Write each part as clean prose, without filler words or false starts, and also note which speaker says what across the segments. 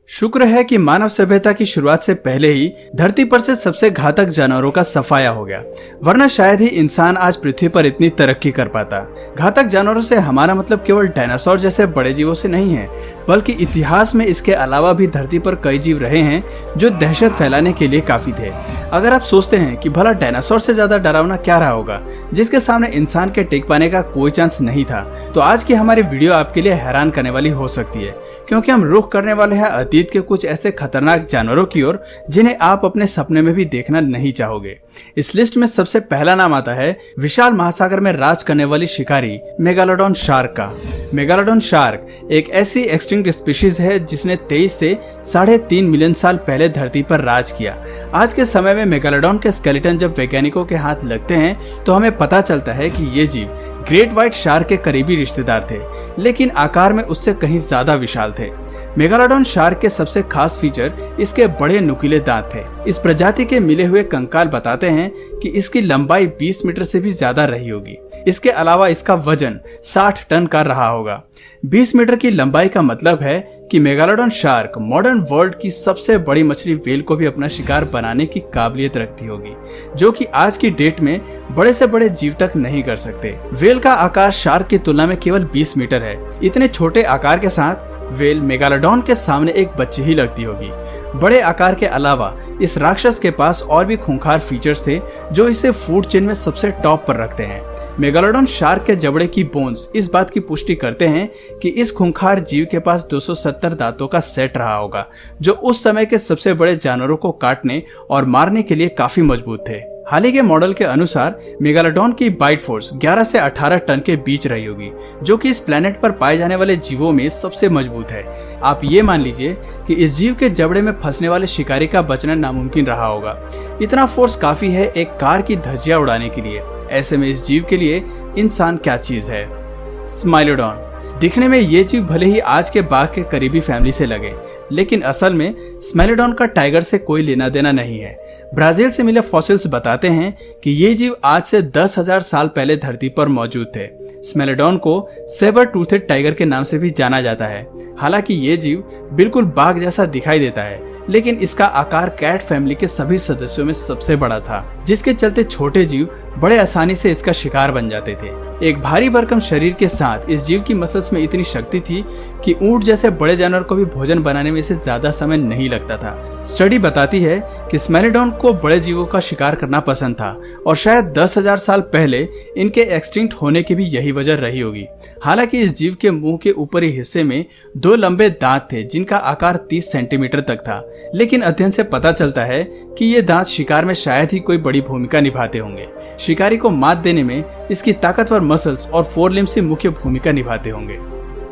Speaker 1: शुक्र है कि मानव सभ्यता की शुरुआत से पहले ही धरती पर से सबसे घातक जानवरों का सफाया हो गया, वरना शायद ही इंसान आज पृथ्वी पर इतनी तरक्की कर पाता। घातक जानवरों से हमारा मतलब केवल डायनासोर जैसे बड़े जीवों से नहीं है, बल्कि इतिहास में इसके अलावा भी धरती पर कई जीव रहे हैं जो दहशत फैलाने के लिए काफी थे। अगर आप सोचते हैं कि भला डायनासोर से ज्यादा डरावना क्या रहा होगा जिसके सामने इंसान के टिक पाने का कोई चांस नहीं था, तो आज की हमारी वीडियो आपके लिए हैरान करने वाली हो सकती है, क्योंकि हम रुख करने वाले हैं अतीत के कुछ ऐसे खतरनाक जानवरों की ओर जिन्हें आप अपने सपने में भी देखना नहीं चाहोगे। इस लिस्ट में सबसे पहला नाम आता है विशाल महासागर में राज करने वाली शिकारी मेगालोडॉन शार्क का। मेगालोडॉन शार्क एक ऐसी एक्सटिंक्ट स्पीशीज है जिसने 23 से 3.5 मिलियन साल पहले धरती पर राज किया। आज के समय में मेगालोडॉन के स्केलेटन जब वैज्ञानिकों के हाथ लगते हैं तो हमें पता चलता है कि ये जीव ग्रेट व्हाइट शार्क के करीबी रिश्तेदार थे, लेकिन आकार में उससे कहीं ज्यादा विशाल थे। मेगालोडॉन शार्क के सबसे खास फीचर इसके बड़े नुकीले दांत थे। इस प्रजाति के मिले हुए कंकाल बताते हैं कि इसकी लंबाई 20 मीटर से भी ज्यादा रही होगी। इसके अलावा इसका वजन 60 टन का रहा होगा। 20 मीटर की लंबाई का मतलब है कि मेगालोडॉन शार्क मॉडर्न वर्ल्ड की सबसे बड़ी मछली व्हेल को भी अपना शिकार बनाने की काबिलियत रखती होगी, जो कि आज की डेट में बड़े से बड़े जीव तक नहीं कर सकते। व्हेल का आकार शार्क की तुलना में केवल 20 मीटर है। इतने छोटे आकार के साथ व्हेल मेगालोडॉन के सामने एक बच्ची ही लगती होगी। बड़े आकार के अलावा इस राक्षस के पास और भी खूंखार फीचर्स थे जो इसे फूड चेन में सबसे टॉप पर रखते हैं। मेगालोडॉन शार्क के जबड़े की बोन्स इस बात की पुष्टि करते हैं कि इस खूंखार जीव के पास 270 दांतों का सेट रहा होगा, जो उस समय के सबसे बड़े जानवरों को काटने और मारने के लिए काफी मजबूत थे। हाल ही के मॉडल के अनुसार मेगालोडॉन की बाइट फोर्स 11 से 18 टन के बीच रही होगी, जो कि इस प्लेनेट पर पाए जाने वाले जीवों में सबसे मजबूत है। आप ये मान लीजिए कि इस जीव के जबड़े में फंसने वाले शिकारी का बचना नामुमकिन रहा होगा। इतना फोर्स काफी है एक कार की धज्जियां उड़ाने के लिए। ऐसे में इस जीव के लिए इंसान क्या चीज है? स्माइलोडॉन। दिखने में ये जीव भले ही आज के बाघ के करीबी फैमिली से लगे, लेकिन असल में स्मेलोडॉन का टाइगर से कोई लेना देना नहीं है। ब्राजील से मिले फॉसिल्स बताते हैं कि ये जीव आज से 10,000 साल पहले धरती पर मौजूद थे। स्मेलोडॉन को सेबर टूथेड टाइगर के नाम से भी जाना जाता है। हालांकि ये जीव बिल्कुल बाघ जैसा दिखाई देता है, लेकिन इसका आकार कैट फैमिली के सभी सदस्यों में सबसे बड़ा था, जिसके चलते छोटे जीव बड़े आसानी से इसका शिकार बन जाते थे। एक भारी भरकम शरीर के साथ इस जीव की मसल्स में इतनी शक्ति थी कि ऊंट जैसे बड़े जानवर को भी भोजन बनाने में इसे ज्यादा समय नहीं लगता था। स्टडी बताती है कि स्मेलोडॉन को बड़े जीवों का शिकार करना पसंद था और शायद 10,000 साल पहले इनके एक्सटिंक्ट होने की भी यही वजह रही होगी। हालांकि इस जीव के मुंह के ऊपरी हिस्से में 2 लंबे दांत थे जिनका आकार 30 सेंटीमीटर तक था, लेकिन अध्ययन से पता चलता है कि ये दांत शिकार में शायद ही कोई बड़ी भूमिका निभाते होंगे। शिकारी को मात देने में इसकी ताकतवर मसल्स और फोर लिम्स ही मुख्य भूमिका निभाते होंगे।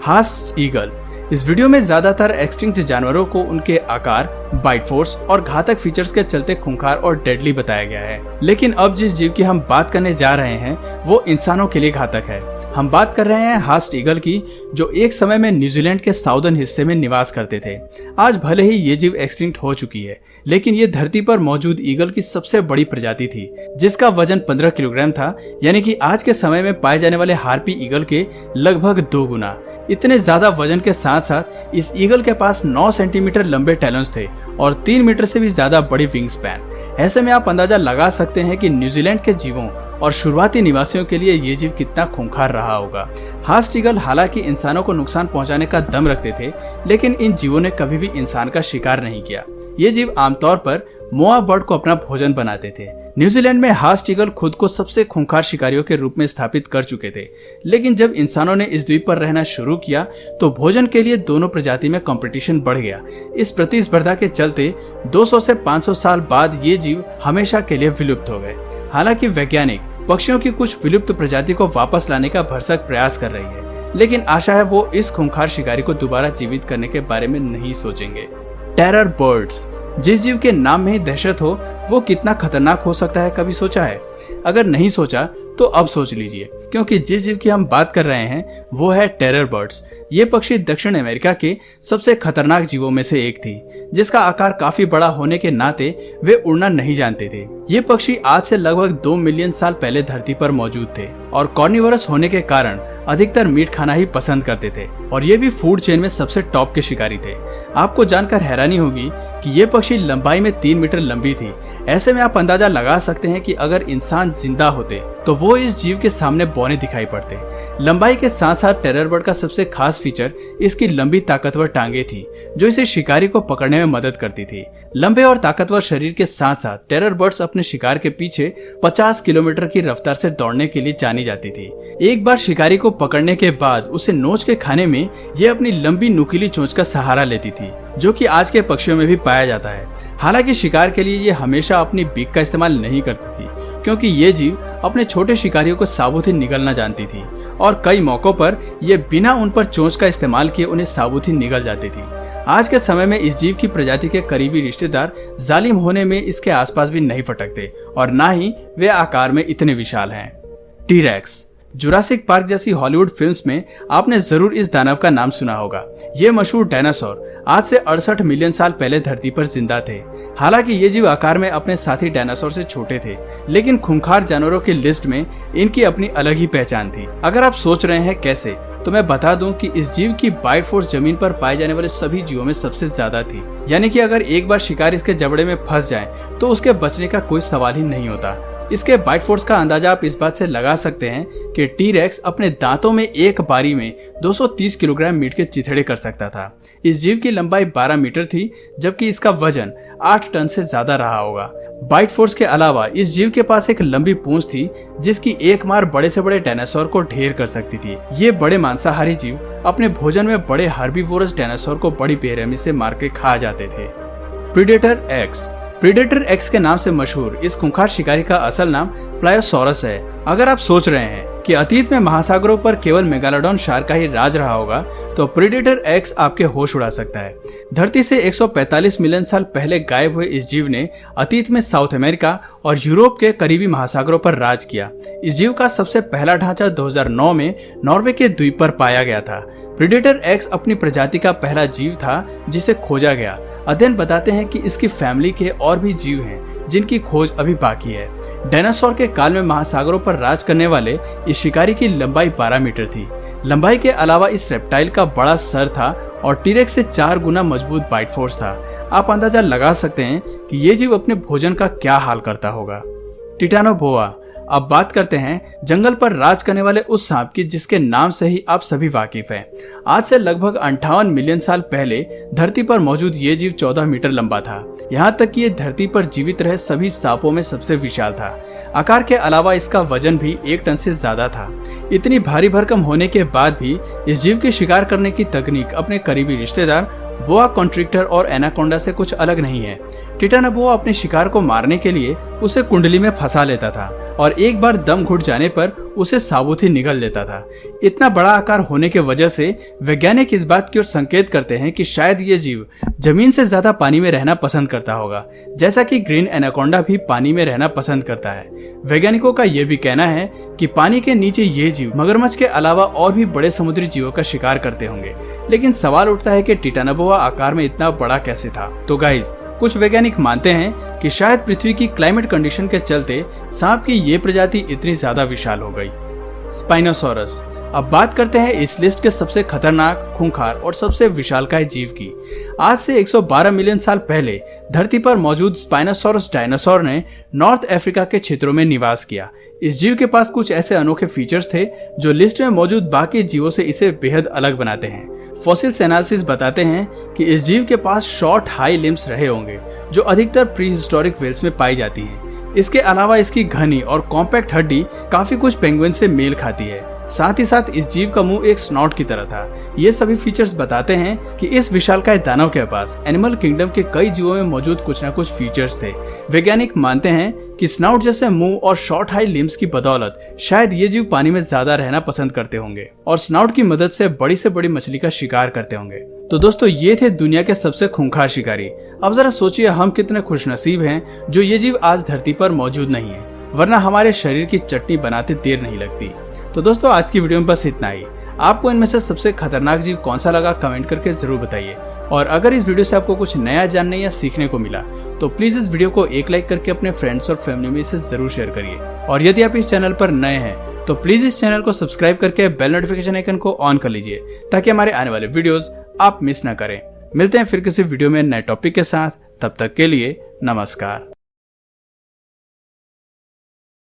Speaker 1: हास ईगल। इस वीडियो में ज्यादातर एक्सटिंक्ट जानवरों को उनके आकार, बाइट फोर्स और घातक फीचर्स के चलते खूंखार और डेडली बताया गया है, लेकिन अब जिस जीव की हम बात करने जा रहे हैं वो इंसानों के लिए घातक है। हम बात कर रहे हैं हास्ट ईगल की, जो एक समय में न्यूजीलैंड के साउदर्न हिस्से में निवास करते थे। आज भले ही ये जीव एक्सटिंक्ट हो चुकी है, लेकिन ये धरती पर मौजूद ईगल की सबसे बड़ी प्रजाति थी, जिसका वजन 15 किलोग्राम था, यानी कि आज के समय में पाए जाने वाले हार्पी ईगल के लगभग 2 गुना। इतने ज्यादा वजन के साथ साथ इस ईगल के पास 9 सेंटीमीटर लंबे टैलेंस थे और 3 मीटर से भी ज्यादा बड़ी विंग स्पैन। ऐसे में आप अंदाजा लगा सकते हैं कि न्यूजीलैंड के जीवों और शुरुआती निवासियों के लिए ये जीव कितना खूंखार रहा होगा। हास्ट ईगल हालांकि इंसानों को नुकसान पहुंचाने का दम रखते थे, लेकिन इन जीवों ने कभी भी इंसान का शिकार नहीं किया। ये जीव आमतौर पर मोआ बर्ड को अपना भोजन बनाते थे। न्यूजीलैंड में हास्ट ईगल खुद को सबसे खूंखार शिकारियों के रूप में स्थापित कर चुके थे, लेकिन जब इंसानों ने इस द्वीप पर रहना शुरू किया तो भोजन के लिए दोनों प्रजाति में कंपटीशन बढ़ गया। इस प्रतिस्पर्धा के चलते 200 से 500 साल बाद ये जीव हमेशा के लिए विलुप्त हो गए। हालांकि वैज्ञानिक पक्षियों की कुछ विलुप्त प्रजाति को वापस लाने का भरसक प्रयास कर रही है, लेकिन आशा है वो इस खूंखार शिकारी को दोबारा जीवित करने के बारे में नहीं सोचेंगे। Terror birds. जिस जीव के नाम में ही दहशत हो वो कितना खतरनाक हो सकता है, कभी सोचा है? अगर नहीं सोचा तो अब सोच लीजिए, क्योंकि जिस जीव की हम बात कर रहे हैं वो है टेरर बर्ड्स। ये पक्षी दक्षिण अमेरिका के सबसे खतरनाक जीवों में से एक थी, जिसका आकार काफी बड़ा होने के नाते वे उड़ना नहीं जानते थे। ये पक्षी आज से लगभग 2 मिलियन साल पहले धरती पर मौजूद थे और कॉर्निवोरस होने के कारण अधिकतर मीट खाना ही पसंद करते थे और ये भी फूड चेन में सबसे टॉप के शिकारी थे। आपको जानकर हैरानी होगी कि ये पक्षी लंबाई में 3 मीटर लंबी थी। ऐसे में आप अंदाजा लगा सकते हैं कि अगर इंसान जिंदा होते तो वो इस जीव के सामने बौने दिखाई पड़ते। लंबाई के साथ साथ टेरर बर्ड का सबसे खास फीचर इसकी लंबी ताकतवर टांगे थी, जो इसे शिकारी को पकड़ने में मदद करती थी। लंबे और ताकतवर शरीर के साथ साथ टेरर बर्ड्स अपने शिकार के पीछे 50 किलोमीटर की रफ्तार से दौड़ने के लिए जानी जाती थी। एक बार शिकारी को पकड़ने के बाद उसे नोच के खाने में ये अपनी लंबी नुकीली चोंच का सहारा लेती थी, जो कि आज के पक्षियों में भी पाया जाता है। हालांकि शिकार के लिए ये हमेशा अपनी बीक का इस्तेमाल नहीं करती थी, क्योंकि ये जीव अपने छोटे शिकारियों को साबुत ही निगलना जानती थी और कई मौकों पर ये बिना उन पर चोंच का इस्तेमाल किए उन्हें साबुत ही निगल जाती थी। आज के समय में इस जीव की प्रजाति के करीबी रिश्तेदार जालिम होने में इसके आसपास भी नहीं फटकते और ना ही वे आकार में इतने विशाल हैं। टी-रेक्स। जुरासिक पार्क जैसी हॉलीवुड फिल्म्स में आपने जरूर इस दानव का नाम सुना होगा। ये मशहूर डायनासोर आज से 68 मिलियन साल पहले धरती पर जिंदा थे। हालांकि ये जीव आकार में अपने साथी डायनासोर से छोटे थे, लेकिन खूंखार जानवरों की लिस्ट में इनकी अपनी अलग ही पहचान थी। अगर आप सोच रहे हैं कैसे, तो मैं बता दूं कि इस जीव की बाइट फोर्स जमीन पर पाए जाने वाले सभी जीवों में सबसे ज्यादा थी। यानी कि अगर एक बार शिकार इसके जबड़े में फंस जाए तो उसके बचने का कोई सवाल ही नहीं होता। इसके बाइट फोर्स का अंदाजा आप इस बात से लगा सकते हैं कि टी-रेक्स अपने दांतों में एक बारी में 230 किलोग्राम मीट के चिथड़े कर सकता था। इस जीव की लंबाई 12 मीटर थी, जबकि इसका वजन 8 टन से ज्यादा रहा होगा। बाइट फोर्स के अलावा इस जीव के पास एक लंबी पूंछ थी, जिसकी एक मार बड़े से बड़े डायनासोर को ढेर कर सकती थी। ये बड़े मांसाहारी जीव अपने भोजन में बड़े हार्बीवोरस डायनासोर को बड़ी बेरहमी से मार के खा जाते थे। Predator x. प्रीडेटर एक्स के नाम से मशहूर इस खूंखार शिकारी का असल नाम प्लायोसॉरस है। अगर आप सोच रहे हैं कि अतीत में महासागरों पर केवल मेगालोडॉन शार्क का ही राज रहा होगा, तो प्रीडेटर एक्स आपके होश उड़ा सकता है। धरती से 145 मिलियन साल पहले गायब हुए इस जीव ने अतीत में साउथ अमेरिका और यूरोप के करीबी महासागरों पर राज किया। इस जीव का सबसे पहला ढांचा 2009 में नॉर्वे के द्वीप पर पाया गया था। प्रीडेटर एक्स अपनी प्रजाति का पहला जीव था जिसे खोजा गया। अध्ययन बताते हैं कि इसकी फैमिली के और भी जीव हैं जिनकी खोज अभी बाकी है। डायनासोर के काल में महासागरों पर राज करने वाले इस शिकारी की लंबाई 12 मीटर थी। लंबाई के अलावा इस रेप्टाइल का बड़ा सर था और टी-रेक्स से 4 गुना मजबूत बाइट फोर्स था। आप अंदाजा लगा सकते हैं कि ये जीव अपने भोजन का क्या हाल करता होगा। टिटानोबोआ। अब बात करते हैं जंगल पर राज करने वाले उस सांप की जिसके नाम से ही आप सभी वाकिफ हैं। आज से लगभग 58 मिलियन साल पहले धरती पर मौजूद ये जीव 14 मीटर लंबा था। यहाँ तक कि ये धरती पर जीवित रहे सभी सांपों में सबसे विशाल था। आकार के अलावा इसका वजन भी 1 टन से ज्यादा था। इतनी भारी भरकम होने के बाद भी इस जीव के शिकार करने की तकनीक अपने करीबी रिश्तेदार बोआ कॉन्ट्रिक्टर और एनाकोंडा से कुछ अलग नहीं है। टिटानोबोआ अपने शिकार को मारने के लिए उसे कुंडली में फंसा लेता था और एक बार दम घुट जाने पर उसे साबुत ही निगल लेता था। इतना बड़ा आकार होने के वजह से वैज्ञानिक इस बात की ओर संकेत करते हैं कि शायद ये जीव जमीन से ज्यादा पानी में रहना पसंद करता होगा, जैसा कि ग्रीन एनाकोंडा भी पानी में रहना पसंद करता है। वैज्ञानिकों का यह भी कहना है कि पानी के नीचे ये जीव मगरमच्छ के अलावा और भी बड़े समुद्री जीवों का शिकार करते होंगे। लेकिन सवाल उठता है कि टिटानोबोआ आकार में इतना बड़ा कैसे था। तो गाइज, कुछ वैज्ञानिक मानते हैं कि शायद पृथ्वी की क्लाइमेट कंडीशन के चलते सांप की ये प्रजाति इतनी ज्यादा विशाल हो गई। स्पाइनोसॉरस। अब बात करते हैं इस लिस्ट के सबसे खतरनाक, खूंखार और सबसे विशालकाय जीव की। आज से 112 मिलियन साल पहले धरती पर मौजूद स्पाइनोसॉरस डायनासोर ने नॉर्थ अफ्रीका के क्षेत्रों में निवास किया। इस जीव के पास कुछ ऐसे अनोखे फीचर्स थे जो लिस्ट में मौजूद बाकी जीवों से इसे बेहद अलग बनाते हैं। फॉसिल्स एनालिसिस बताते हैं कि इस जीव के पास शॉर्ट हाई लिम्स रहे होंगे, जो अधिकतर प्री हिस्टोरिक व्हेल्स में पाई जाती है। इसके अलावा इसकी घनी और कॉम्पैक्ट हड्डी काफी कुछ पेंगुइन से मेल खाती है। साथ ही साथ इस जीव का मुंह एक स्नॉट की तरह था। ये सभी फीचर्स बताते हैं कि इस विशालकाय दानव के पास एनिमल किंगडम के कई जीवों में मौजूद कुछ न कुछ फीचर्स थे। वैज्ञानिक मानते हैं कि स्नाउट जैसे मुंह और शॉर्ट हाई लिम्स की बदौलत शायद ये जीव पानी में ज्यादा रहना पसंद करते होंगे और स्नाउट की मदद से बड़ी मछली का शिकार करते होंगे। तो दोस्तों, ये थे दुनिया के सबसे खूंखार शिकारी। अब जरा सोचिए हम कितने खुशनसीब हैं जो ये जीव आज धरती पर मौजूद नहीं है, वरना हमारे शरीर की चटनी बनाते देर नहीं लगती। तो दोस्तों आज की वीडियो में बस इतना ही। आपको इनमें से सबसे खतरनाक जीव कौन सा लगा कमेंट करके जरूर बताइए। और अगर इस वीडियो से आपको कुछ नया जानने या सीखने को मिला तो प्लीज इस वीडियो को एक लाइक करके अपने फ्रेंड्स और फैमिली में इसे जरूर शेयर करिए। और यदि आप इस चैनल पर नए हैं तो प्लीज इस चैनल को सब्सक्राइब करके बेल नोटिफिकेशन आइकन को ऑन कर लीजिए ताकि हमारे आने वाले वीडियोस आप मिस ना करें। मिलते हैं फिर किसी वीडियो में नए टॉपिक के साथ, तब तक के लिए नमस्कार।